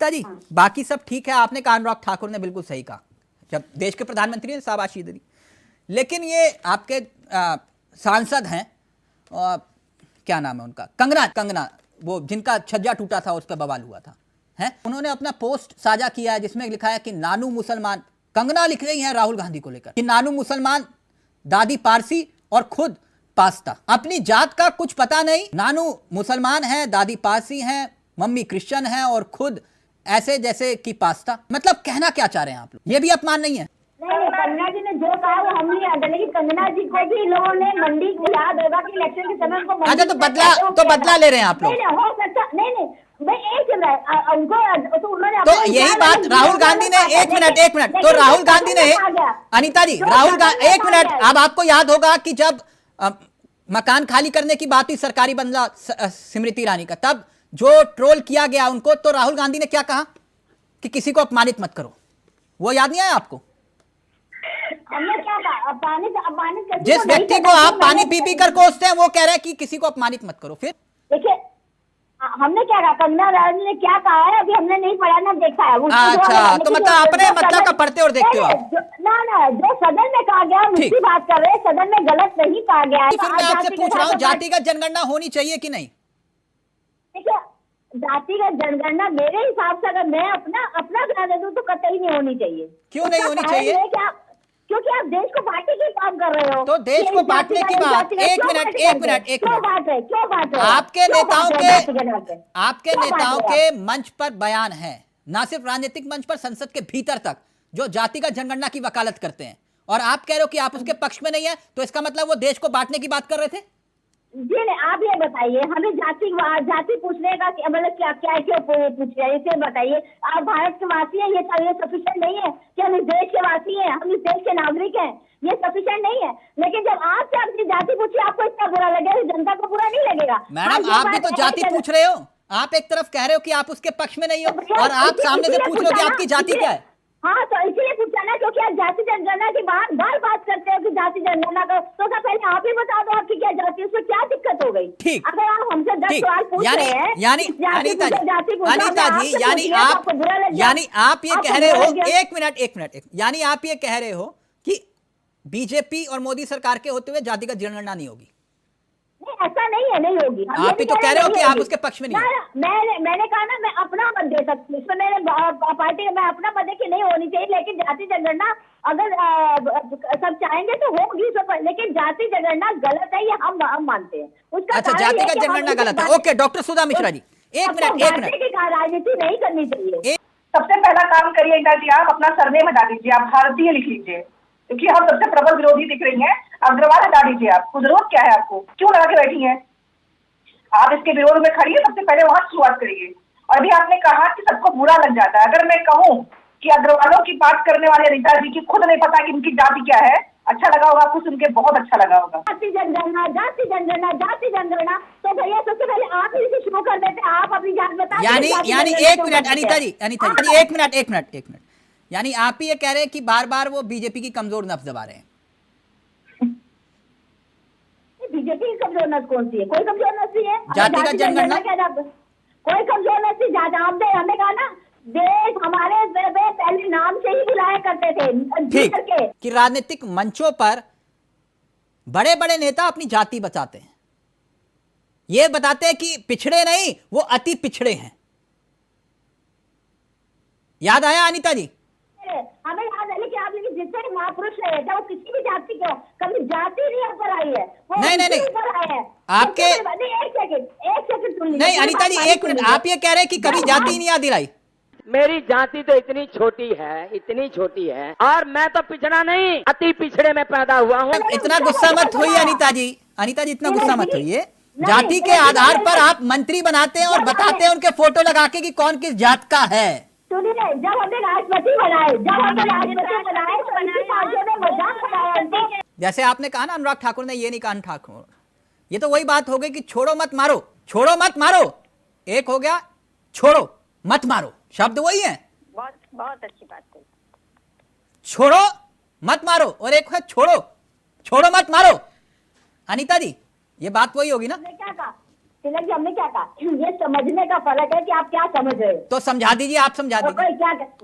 जी बाकी सब ठीक है, आपने कहा अनुराग ठाकुर ने बिल्कुल सही कहा जब देश के प्रधानमंत्री ने शाबाशी दी, लेकिन ये आपके सांसद हैं क्या नाम है उनका, कंगना वो जिनका छज्जा टूटा था उस पर बवाल हुआ था, हैं उन्होंने अपना पोस्ट साझा किया है जिसमें लिखा है कि नानू मुसलमान, कंगना लिख रही है राहुल गांधी को लेकर कि नानू मुसलमान, दादी पारसी और खुद पास्ता, अपनी जात का कुछ पता नहीं, नानू मुसलमान है, दादी पारसी हैं, मम्मी क्रिश्चियन है और खुद ऐसे जैसे कि पास्ता। मतलब कहना क्या चाह रहे हैं आप लोग? ये भी अपमान नहीं है? नहीं, कंगना जी ने जो कहा वो हम नहीं याद है, लेकिन कंगना जी को भी लोगों ने मंडी को याद होगा कि इलेक्शन के समय उनको अच्छा तो बदला ले रहे हैं आप लोग? नहीं हो सकता, नहीं भाई एक उनको तो उन्होंने तो यही बात राहुल गांधी ने, एक मिनट तो राहुल गांधी ने, अनीता जी एक मिनट, अब आपको याद होगा कि जब मकान खाली करने की बात हुई सरकारी बंगला स्मृति ईरानी का, तब जो ट्रोल किया गया उनको, तो राहुल गांधी ने क्या कहा कि किसी को अपमानित मत करो, वो याद नहीं आया आपको? हमने क्या कहा? अपमानित जिस व्यक्ति को आप पानी पी पी कर कोसते हैं वो कह रहे हैं कि किसी को अपमानित मत करो। फिर देखिए हमने क्या कहा, कंगना राहुल ने क्या कहा है अभी हमने नहीं पढ़ा ना देखा है। अच्छा तो मतलब अपने मतलब का पढ़ते और देखते हो आप? ना जो सदन में कहा गया उसकी बात कर रहे हैं, सदन में गलत नहीं कहा गया है। फिर मैं आपसे पूछ रहा हूँ जातिगत जनगणना होनी चाहिए कि नहीं? देखिए जातिगत जनगणना मेरे हिसाब से अगर मैं अपना ध्यान दे दूं तो कतई नहीं होनी चाहिए। क्यों नहीं होनी चाहिए? क्योंकि आप देश को बांटने की काम कर रहे हो। तो देश को बांटने की बात, एक मिनट क्यों बात है? आपके नेताओं के मंच पर बयान है, ना सिर्फ राजनीतिक मंच पर, संसद के भीतर तक, जो जातिगत जनगणना की वकालत करते हैं, और आप कह रहे हो कि आप उसके पक्ष में नहीं है, तो इसका मतलब वो देश को बांटने की बात कर रहे थे? जी नहीं, आप ये बताइए हमें जाति पूछने का मतलब क्या क्यों पूछ रहे हैं, इसे बताइए। आप भारत के वासी हैं, ये सफिशिएंट नहीं है कि हम इस देश के वासी हैं, हम इस देश के नागरिक हैं, ये सफिशिएंट नहीं है। लेकिन जब आपसे अपनी जाति पूछिए आपको इतना बुरा लगेगा, जनता को बुरा नहीं लगेगा। मैडम आप भी तो जाति पूछ रहे हो, आप एक तरफ कह रहे हो कि आप उसके पक्ष में नहीं हो और आप सामने से पूछ रहे हो कि आपकी जाति क्या है। हाँ तो इसीलिए पूछा ना, क्योंकि आप जाति जनगणना की बात करते हो कि जाति जनगणना का, तो पहले आप ही बता दो आपकी क्या जाति, उसमें क्या दिक्कत हो गई? ठीक, अगर आप हमसे 10 सवाल पूछ रहे हैं, यानी अनीता जी यानी आप ये कह रहे हो, एक मिनट, यानी आप ये कह रहे हो कि बीजेपी और मोदी सरकार के होते हुए जातिगत जनगणना नहीं होगी? नहीं ऐसा नहीं है, नहीं होगी। आप ही तो कह रहे हो कि आप उसके पक्ष में नहीं हो। मैंने कहा ना मैं अपना मत दे सकती हूँ, इसमें मेरे पार्टी में अपना मत है कि नहीं होनी चाहिए, लेकिन जाति जनगणना अगर सब चाहेंगे तो होगी, लेकिन जाति जनगणना गलत है ये हम मानते हैं। उसका अच्छा जातिगत जनगणना गलत है, ओके। डॉक्टर सुधा मिश्रा जी एक मिनट, राजनीति नहीं करनी चाहिए। सबसे पहला काम करिए जी, आप अपना सरनेम हटा दीजिए, आप भारतीय लिख लीजिए, क्योंकि हम सबसे प्रबल विरोधी दिख रही हैं। अग्रवाल हटा दीजिए, आपको जरूरत क्या है, आपको क्यों लगा के बैठी हैं? आप इसके विरोध में खड़ी है, सबसे पहले वहां शुरुआत करिए। और अभी आपने कहा कि सबको बुरा लग जाता है, अगर मैं कहूँ कि अग्रवालों की बात करने वाले अनीता जी की खुद नहीं पता कि उनकी जाति क्या है, अच्छा लगा होगा आपको सुन के, बहुत अच्छा लगा होगा। जाति जनगणना तो भैया सबसे पहले आप ही से शुरू कर देते, आप अपनी जात बता। यानी एक मिनट अनीता जी एक मिनट, यानी आप ही ये कह रहे हैं कि बार बार वो बीजेपी की कमजोर नब्ज दबा रहे हैं? बीजेपी की कमजोर नब्ज कौन सी है? कोई कमजोर नब्ज नहीं है। जातिगत जनगणना कोई कमजोर नब्ज नहीं। हमने कहा ना देश हमारे पहले नाम से ही बुलाया करते थे। ठीक कि राजनीतिक मंचों पर बड़े बड़े नेता अपनी जाति बताते हैं, ये बताते हैं कि पिछड़े नहीं, वो अति पिछड़े हैं। याद आया अनीता जी? हमें याद है, लेकिन आप जितने महापुरुष रहे थे वो किसी भी जाति को कभी जाति नहीं ऊपर आई है। नहीं ऊपर आए हैं आपके, एक सेकंड नहीं अनीता जी एक मिनट, आप ये कह रहे हैं कि कभी जाति नहीं याद दिलाई? मेरी जाति तो इतनी छोटी है और मैं तो पिछड़ा नहीं, अति पिछड़े में पैदा हुआ हूँ। इतना गुस्सा मत होइए अनीता जी इतना गुस्सा मत होइए। जाति के आधार पर आप मंत्री बनाते हैं और बताते हैं उनके फोटो लगा के कि कौन किस जात का है। सुनिए, जब हमने राष्ट्रपति बनाए मजाक बनाया। जैसे आपने कहा ना अनुराग ठाकुर ने, ये नहीं कहा ठाकुर, ये तो वही बात हो गई कि छोड़ो मत मारो, एक हो गया छोड़ो मत मारो, शब्द वही है। बहुत अच्छी बात है। छोड़ो मत मारो और एक है छोड़ो मत मारो। अनीता जी ये बात वही होगी ना? क्या कहा? तिलक जी हमने क्या कहा, ये समझने का फर्क है कि आप क्या समझ रहे हो। तो समझा दीजिए, आप समझा और दीजिए। कोई क्या